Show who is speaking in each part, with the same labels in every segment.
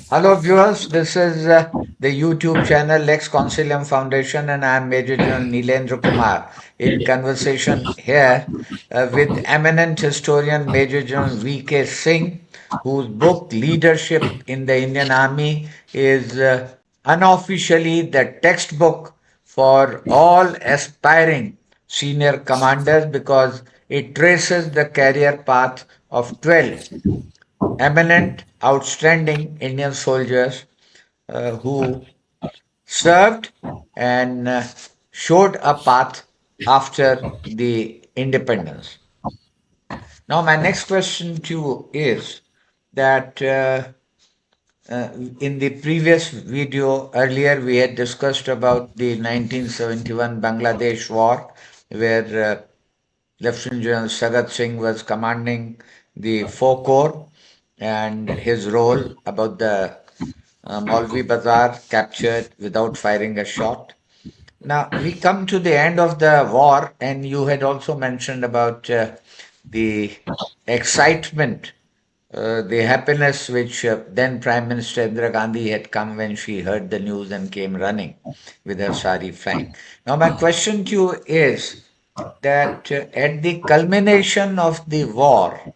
Speaker 1: Hello, viewers. This is the YouTube channel Lex Consilium Foundation, and I am Major General Neelendra Kumar in conversation here with eminent historian Major General VK Singh, whose book Leadership in the Indian Army is unofficially the textbook for all aspiring senior commanders because it traces the career path of 12 eminent, outstanding Indian soldiers who served and showed a path after the independence. Now, my next question to you is that in the previous video earlier, we had discussed about the 1971 Bangladesh War, where Lieutenant General Sagat Singh was commanding the 4 Corps and his role about the Maulvi Bazar captured without firing a shot. Now we come to the end of the war, and you had also mentioned about the excitement, the happiness which then Prime Minister Indira Gandhi had come when she heard the news and came running with her sari flying. Now, my question to you is that at the culmination of the war,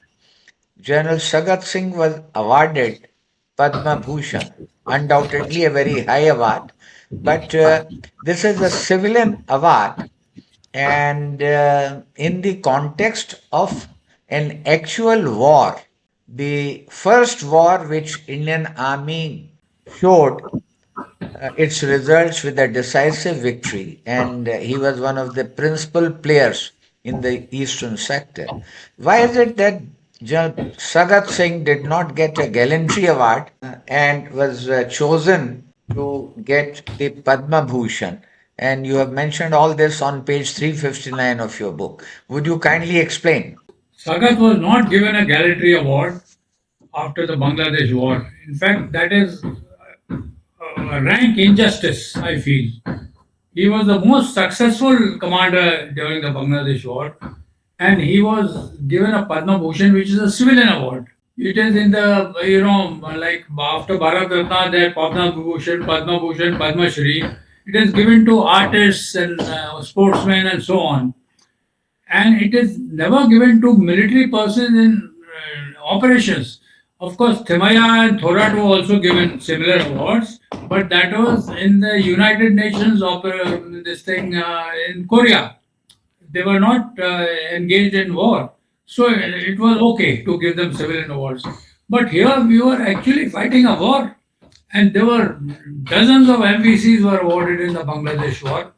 Speaker 1: General Sagat Singh was awarded Padma Bhushan, undoubtedly a very high award, but this is a civilian award, and in the context of an actual war, the first war which Indian Army showed its results with a decisive victory, and he was one of the principal players in the eastern sector. Why is it that Sagat Singh did not get a Gallantry Award and was chosen to get the Padma Bhushan? And you have mentioned all this on page 359 of your book. Would you kindly explain?
Speaker 2: Sagat was not given a Gallantry Award after the Bangladesh War. In fact, that is a rank injustice, I feel. He was the most successful commander during the Bangladesh War, and he was given a Padma Bhushan, which is a civilian award. It is in the, like after Bharat Ratna, there Padma Bhushan, Padma Shri. It is given to artists and sportsmen and so on. And it is never given to military persons in operations. Of course, Thimaya and Thorat were also given similar awards, but that was in the United Nations this thing in Korea. They were not engaged in war, so it was okay to give them civilian awards. But here we were actually fighting a war, and there were dozens of MVCs were awarded in the Bangladesh war,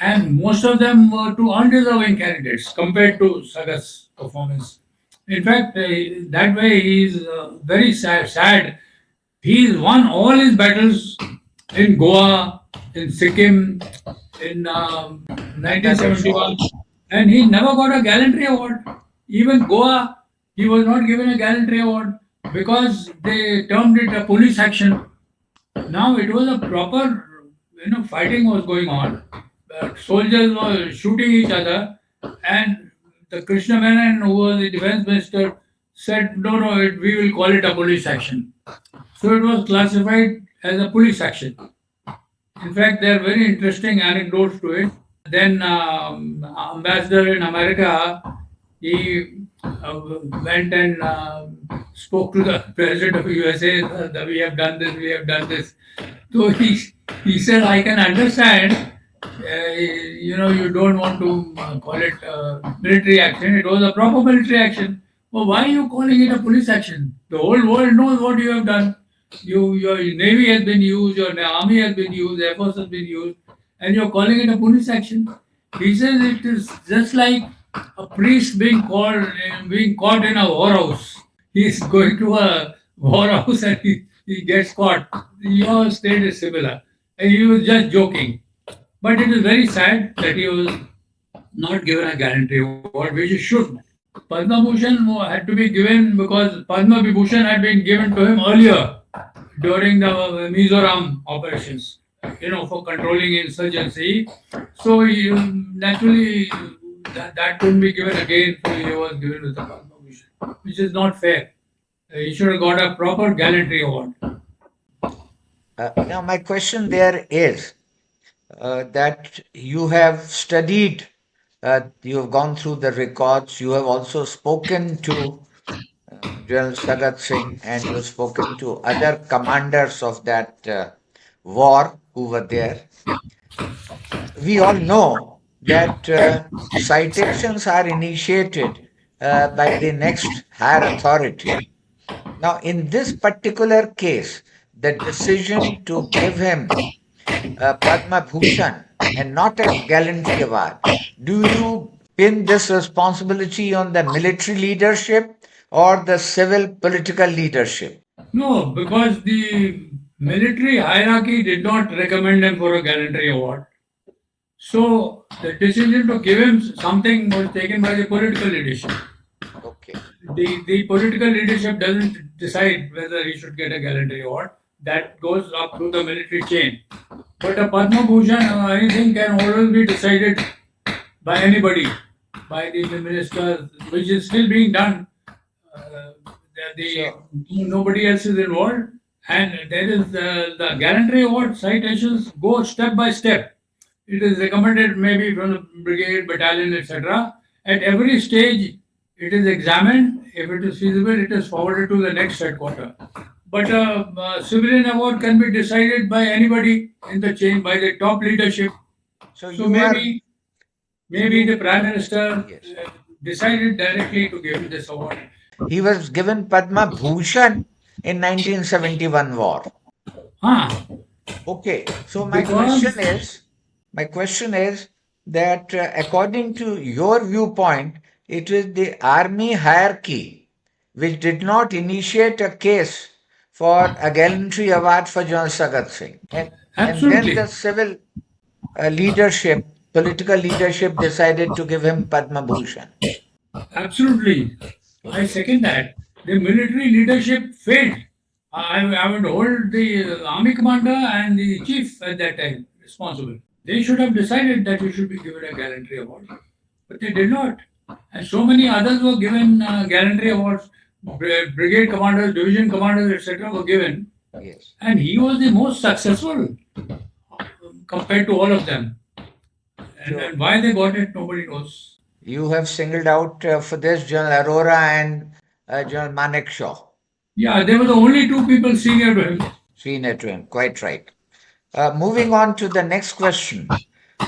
Speaker 2: and most of them were to undeserving candidates compared to Sagat's performance. In fact, that way he is very sad. He's won all his battles in Goa, in Sikkim, in
Speaker 1: Bangladesh war.
Speaker 2: 1971, and he never got a gallantry award. Even Goa, he was not given a gallantry award because they termed it a police action. Now it was a proper, fighting was going on. Soldiers were shooting each other, and the Krishna Menon, who was the defense minister, said, "No, no, we will call it a police action." So it was classified as a police action. In fact, there are very interesting anecdotes to it. Then ambassador in America, he went and spoke to the president of USA that we have done this, we have done this. So he said, I can understand, you don't want to call it military action. It was a proper military action. Well, why are you calling it a police action? The whole world knows what you have done. Your navy has been used, your army has been used, air force has been used, and you're calling it a police action. He says it is just like a priest being caught in a whorehouse. He's going to a whorehouse and he gets caught. Your state is similar. And he was just joking. But it is very sad that he was not given a guarantee award, which he should. Padma Bhushan had to be given because Padma Vibhushan had been given to him earlier during the Mizoram operations, for controlling insurgency. So naturally, that couldn't be given again, so he was given with the Padma Bhushan, which is not fair. He should have got a proper gallantry award.
Speaker 1: Now, my question there is that you have studied, you have gone through the records, you have also spoken to General Sagat Singh, and you have spoken to other commanders of that war who were there. We all know that citations are initiated by the next higher authority. Now, in this particular case, the decision to give him Padma Bhushan and not a gallantry award, do you pin this responsibility on the military leadership or the civil political leadership?
Speaker 2: No, because the military hierarchy did not recommend him for a gallantry award. So the decision to give him something was taken by the political leadership.
Speaker 1: Okay.
Speaker 2: The political leadership doesn't decide whether he should get a gallantry award. That goes up through the military chain. But a Padma Bhushan or anything can always be decided by anybody, by the minister, which is still being done.
Speaker 1: So,
Speaker 2: Nobody else is involved, and there is the gallantry award citations go step by step. It is recommended maybe from the brigade, battalion, etc. At every stage, it is examined. If it is feasible, it is forwarded to the next headquarter. But a civilian award can be decided by anybody in the chain, by the top leadership.
Speaker 1: so
Speaker 2: So
Speaker 1: you are,
Speaker 2: maybe the prime minister
Speaker 1: yes.
Speaker 2: decided directly to give this award.
Speaker 1: He was given Padma Bhushan in 1971 war.
Speaker 2: Ah,
Speaker 1: Okay, so
Speaker 2: because
Speaker 1: my question is that according to your viewpoint, it is the army hierarchy which did not initiate a case for a gallantry award for General Sagat Singh, and then the
Speaker 2: absolutely,
Speaker 1: civil leadership, political leadership decided to give him Padma Bhushan.
Speaker 2: absolutely, I
Speaker 1: Okay,
Speaker 2: second that. The military leadership failed. I would hold the army commander and the chief at that time responsible. They should have decided that he should be given a gallantry award, but they did not. And so many others were given gallantry awards. Brigade commanders, division commanders, etc., were given,
Speaker 1: yes.
Speaker 2: and he was the most successful compared to all of them. And
Speaker 1: So
Speaker 2: why they got it, nobody knows.
Speaker 1: you have singled out for this General Arora and General Manek Shaw.
Speaker 2: Yeah, they were the only two people senior to him.
Speaker 1: Senior to him, quite right. Moving on to the next question.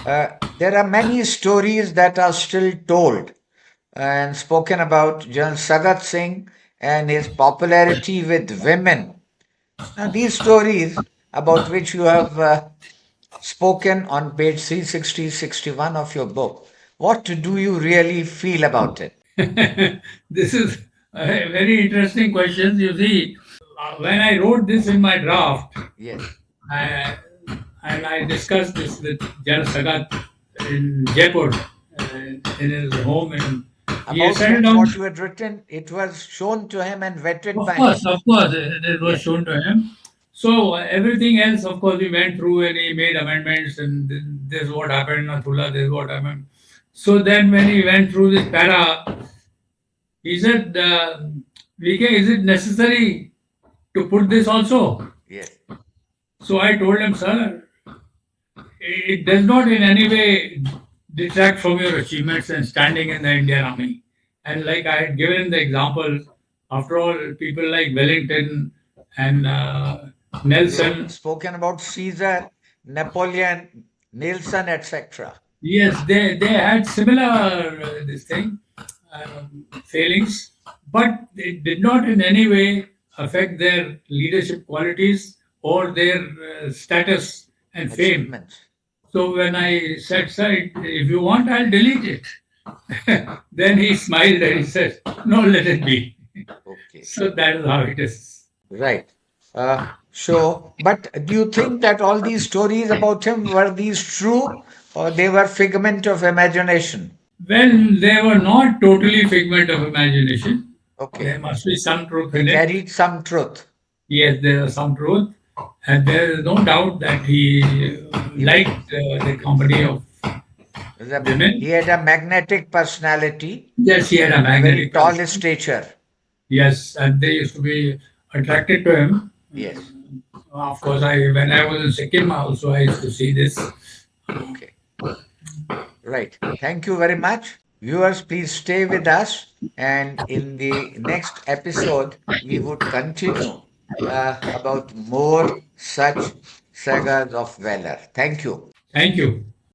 Speaker 1: There are many stories that are still told and spoken about General Sagat Singh and his popularity with women. Now, these stories about which you have spoken on page 360-61 of your book, what do you really feel about it?
Speaker 2: This is a very interesting question. You see, when I wrote this in my draft,
Speaker 1: Yes.
Speaker 2: I, and I discussed this with General Sagat in Jaipur, in his home, and he had
Speaker 1: About
Speaker 2: settled
Speaker 1: him,
Speaker 2: down.
Speaker 1: what you had written, it was shown to him and vetted by him.
Speaker 2: Of course, it was
Speaker 1: Yes.
Speaker 2: shown to him. So everything else, of course, we went through and he made amendments, and this is what happened, Nathula, this is what happened. So then, when he went through this para, he said, "VK, is it necessary to put this also?"
Speaker 1: Yes.
Speaker 2: So I told him, "Sir, it does not in any way detract from your achievements and standing in the Indian Army." And like I had given the example, after all, people like Wellington and
Speaker 1: You have
Speaker 2: Nelson,
Speaker 1: spoken about Caesar, Napoleon, Nelson, etc.
Speaker 2: yes, they had similar this thing failings, but it did not in any way affect their leadership qualities or their status and fame.
Speaker 1: Achievements.
Speaker 2: So when I said, "Sir, if you want, I'll delete it." Then he smiled and he said, "No, let it be."
Speaker 1: Okay.
Speaker 2: So that is how it is.
Speaker 1: Right. But do you think that all these stories about him were these true or they were figment of imagination?
Speaker 2: Well, they were not totally figment of imagination. There
Speaker 1: Okay.
Speaker 2: must be some truth
Speaker 1: They
Speaker 2: in it.
Speaker 1: carried some truth.
Speaker 2: Yes, there is some truth, and there is no doubt that he
Speaker 1: He,
Speaker 2: liked the company of
Speaker 1: he
Speaker 2: women.
Speaker 1: had a magnetic personality,
Speaker 2: Yes, he had a
Speaker 1: a very
Speaker 2: magnetic
Speaker 1: tall
Speaker 2: person.
Speaker 1: stature.
Speaker 2: Yes, and they used to be attracted to him.
Speaker 1: Yes.
Speaker 2: Of course, when I was in Sikkim also I used to see this.
Speaker 1: Okay. Right. Thank you very much. Viewers, please stay with us. And in the next episode, we would continue about more such sagas of valor. Thank you.
Speaker 2: Thank you.